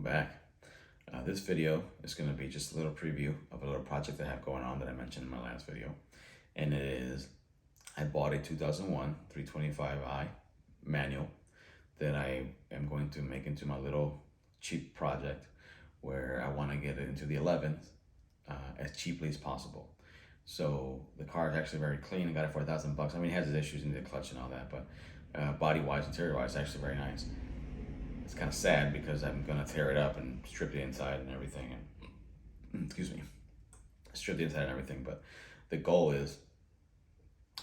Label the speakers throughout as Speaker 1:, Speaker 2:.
Speaker 1: welcome back. This video is going to be just a little preview of a little project I have going on that I mentioned in my last video. And it is, I bought a 2001 325i manual that I am going to make into my little cheap project where I want to get it into the 11th as cheaply as possible. So the car is actually very clean. I got it for $1,000. I mean, it has its issues in the clutch and all that, but body-wise, interior-wise, it's actually very nice. It's kind of sad because I'm gonna tear it up and strip the inside and everything, and excuse me, strip the inside and everything. But the goal is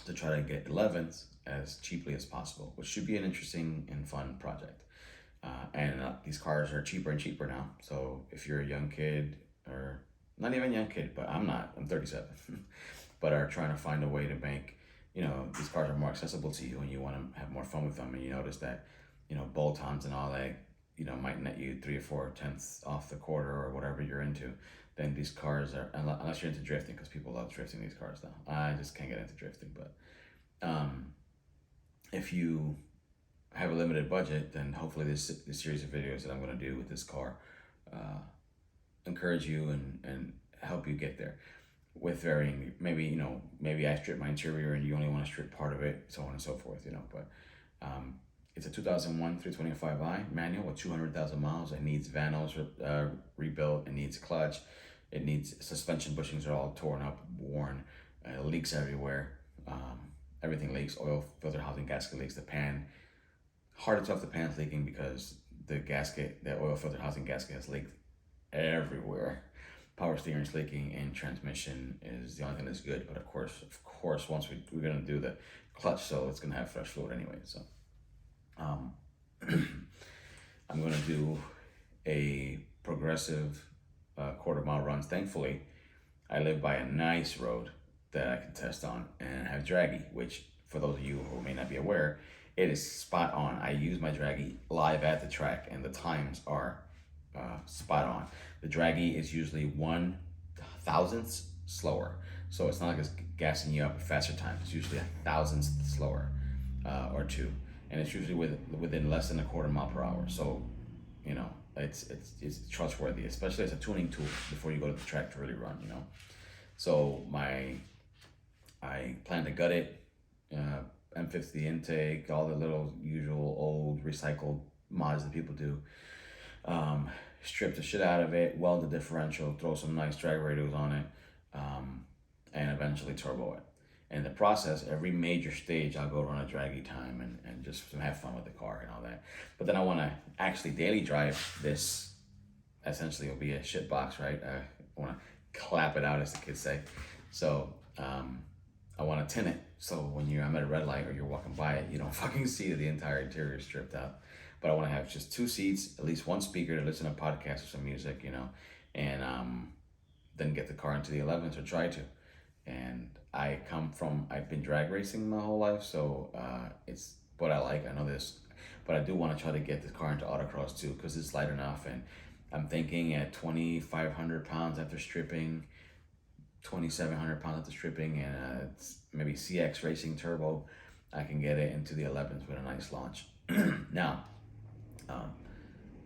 Speaker 1: to try to get 11s as cheaply as possible, which should be an interesting and fun project. And these cars are cheaper and cheaper now. So if you're a young kid, or not even a young kid, but I'm not, I'm 37, but are trying to find a way to make, these cars are more accessible to you and you want to have more fun with them, and you notice that bolt-ons and all that, might net you 3 or 4 tenths off the quarter or whatever you're into, then these cars are, unless you're into drifting, because people love drifting these cars now. I just can't get into drifting, but if you have a limited budget, then hopefully this series of videos that I'm going to do with this car encourage you and help you get there with varying, maybe I strip my interior and you only want to strip part of it, so on and so forth, but it's a 2001 325i manual with 200,000 miles. It needs vanos rebuilt. It needs clutch. It needs suspension bushings are all torn up, worn. Leaks everywhere. Everything leaks. Oil filter housing gasket leaks. The pan, hard to tell if the pan's leaking because the oil filter housing gasket has leaked everywhere. Power steering's leaking, and transmission is the only thing that's good. But of course, once we're gonna do the clutch, so it's gonna have fresh fluid anyway. So. I'm going to do a progressive quarter-mile runs. Thankfully, I live by a nice road that I can test on, and I have Dragy, which for those of you who may not be aware, it is spot on. I use my Dragy live at the track, and the times are spot on. The Dragy is usually 1/1000th slower, so it's not like it's gassing you up at faster times. It's usually 1/1000th slower or two. And it's usually within less than a quarter mile per hour. So, it's trustworthy, especially as a tuning tool before you go to the track to really run, So I plan to gut it, M50 intake, all the little usual old recycled mods that people do. Strip the shit out of it, weld the differential, throw some nice drag radios on it, and eventually turbo it. In the process, every major stage, I'll go run a Dragy time and just have fun with the car and all that. But then I want to actually daily drive this. Essentially, it'll be a shit box, right? I want to clap it out, as the kids say. So I want to tint it, so when I'm at a red light or you're walking by it, you don't fucking see the entire interior is stripped out. But I want to have just 2 seats, at least 1 speaker to listen to podcasts or some music, and then get the car into the 11s, or try to. And I've been drag racing my whole life, so it's what I like. I know this, but I do want to try to get the car into autocross too, because it's light enough. And I'm thinking at 2,500 pounds after stripping, 2,700 pounds after stripping, and it's maybe CX Racing Turbo, I can get it into the 11s with a nice launch. Now,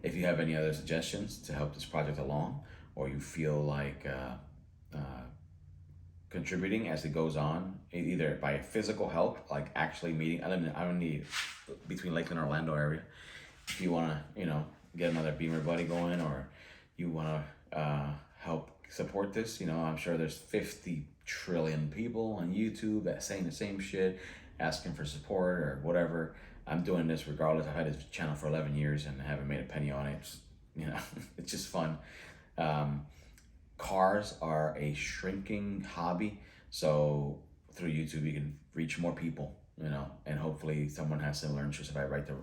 Speaker 1: if you have any other suggestions to help this project along, or you feel like contributing as it goes on, either by physical help, like actually meeting, I don't need between Lakeland and Orlando area. If you want to, get another Beamer buddy going, or you want to help support this, I'm sure there's 50 trillion people on YouTube that saying the same shit, asking for support or whatever. I'm doing this regardless. I've had this channel for 11 years and I haven't made a penny on it. It's just fun. Cars are a shrinking hobby, so through YouTube you can reach more people, and hopefully someone has similar interests. If I write the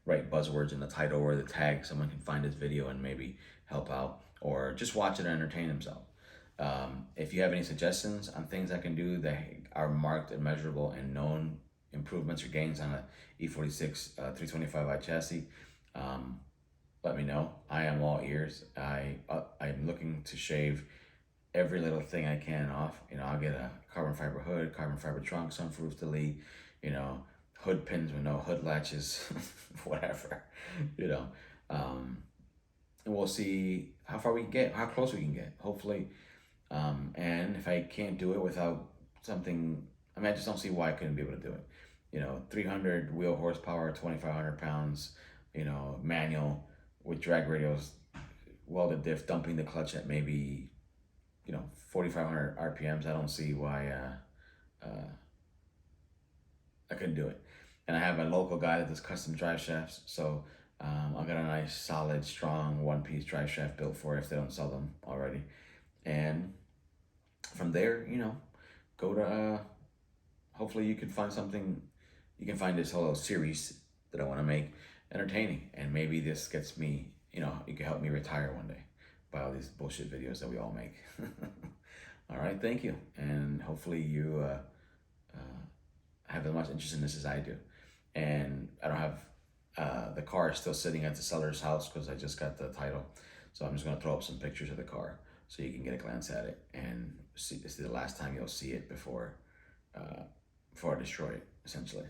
Speaker 1: right buzzwords in the title or the tag, someone can find this video and maybe help out, or just watch it and entertain themselves. If you have any suggestions on things I can do that are marked and measurable and known improvements or gains on a E46 325i chassis, let me know. I am all ears. I'm looking to shave every little thing I can off. I'll get a carbon fiber hood, carbon fiber trunk, sunroof delete, hood pins with no hood latches, whatever, and we'll see how far we can get, how close we can get, hopefully. And if I can't do it without something, I mean, I just don't see why I couldn't be able to do it. 300 wheel horsepower, 2,500 pounds, manual with drag radials, welded diff, dumping the clutch at maybe, 4,500 RPMs. I don't see why I couldn't do it. And I have a local guy that does custom drive shafts, so I got a nice, solid, strong one-piece drive shaft built for it if they don't sell them already. And from there, go to hopefully you can find something, you can find this whole series that I want to make entertaining, and maybe this gets me, you can help me retire one day by all these bullshit videos that we all make. All right, thank you, and hopefully you have as much interest in this as I do. And I don't have the car is still sitting at the seller's house because I just got the title, so I'm just gonna throw up some pictures of the car so you can get a glance at it and see. This is the last time you'll see it before I destroy it, essentially.